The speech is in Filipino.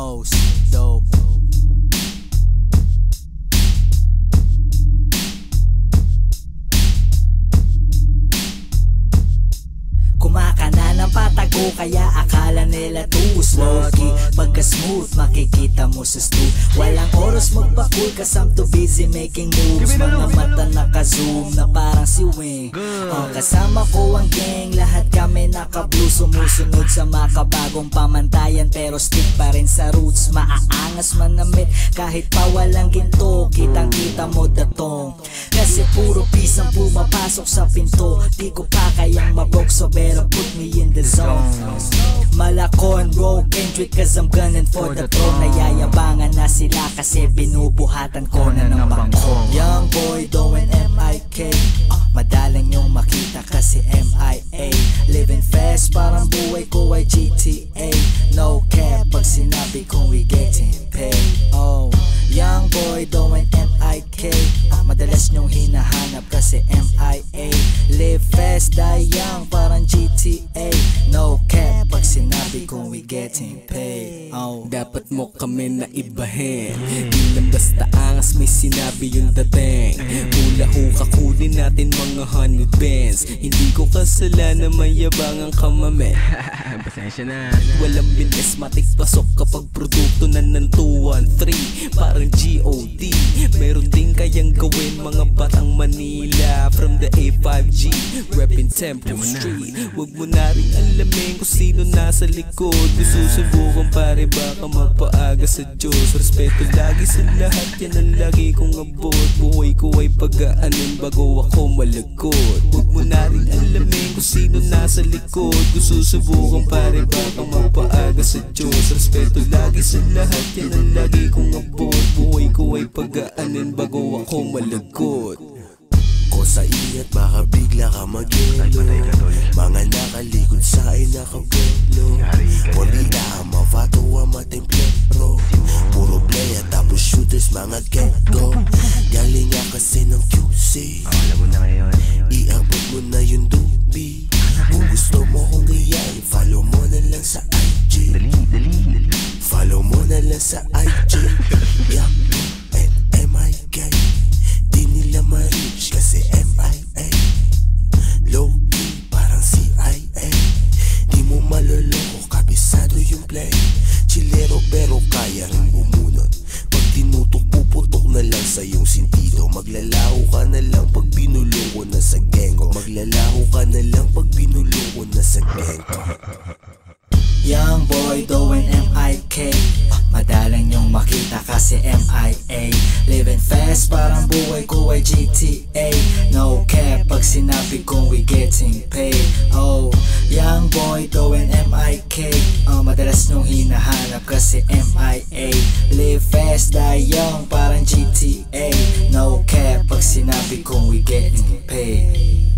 most dope. Kumakana ng patago kaya akala nila too slow-key. Pagka-smooth makikita mo sa stu. Walang oras magpa-cool cause I'm too busy making moves. Mga mata naka-zoom na parang si Wing. Kasama ko ang gang, lahat kami naka-blue. Sumusunod sa makabagong pamantayan pero stick pa rin sa roots. Maaangas manamit kahit pa walang ginto. Kitang-kita mo datong kasi puro peace ang pumapasok sa pinto. Di ko pa kayang mabokso pero put me in the zone. Malakon, roll Kendrick cause I'm gunning for the throne. Nayayabangan na sila kasi binubuhatan ko na ng bangkong. Young boy doing MIK, madalang yung makita kasi MIA. Living fast parang buhay ko ay GTA. No cap pag sinabi kong we getting paid. Oh, young boy doing MIK, madalas nyong hinahanap kasi MIA. Live fast, die young parang GTA. No cap pag sinabi kong we getting paid. Oh, dapat mo kami na ibahin. Di lang basta angas, may sinabi yung dating. Hula-huka kunin natin mga 100 bands. Hindi ko kasalanan mayabangan ka mame. Pasensya na. Walang bilis, matik pasok kapag produkto na ng 213. Parang GOD, meron din kayang gawin mga batang Manila. From the A5G, reppin' Temple Street. Wag mo na rin alamin kung sino nasa likod. Susubukan pare baka magpaaga sa Diyos. Respeto lagi sa lahat, yan ang lagi kong abot. Buhay ko ay pag-aanin bago ako malagot. Wag mo na rin alamin kung sino nasa likod. Susubukan pare baka magpaaga sa Diyos. Respeto lagi sa lahat, yan ang lagi kong abot. Buhay ko ay pag-aanin bago ako malagot. Ko sa ingat baka bigla ka mag-yelo. Mga nakalikod sa ay nakabelo. Wabila mavato ang matemplero. Puro playa tapos shooters mga get-go. Galing nga kasi ng QC. Iabot mo na yung dubi. Kung gusto mo kong gayan, follow mo na lang sa IG. Follow mo na lang sa IG. Young and MIK, di nila ma-reach kasi MIA. Low-key parang CIA. Di mo maloloko, kabisado yung play. Chilero pero kaya rin bumunot. Pag tinutok, puputok na lang sa iyong sentido. Maglalaho ka na lang pag binulong ko na sa gengo. Maglalaho ka na lang pag binulong ko na sa gengo. young boy doing MIK, madalang yung makita kasi MIA. Living fast parang buhay ko ay GTA. No cap pag sinabi kong we getting paid. Oh, young boy doing MIK, madalas nung hinahanap kasi MIA. Live fast, die young parang GTA. No cap pag sinabi kong we getting paid.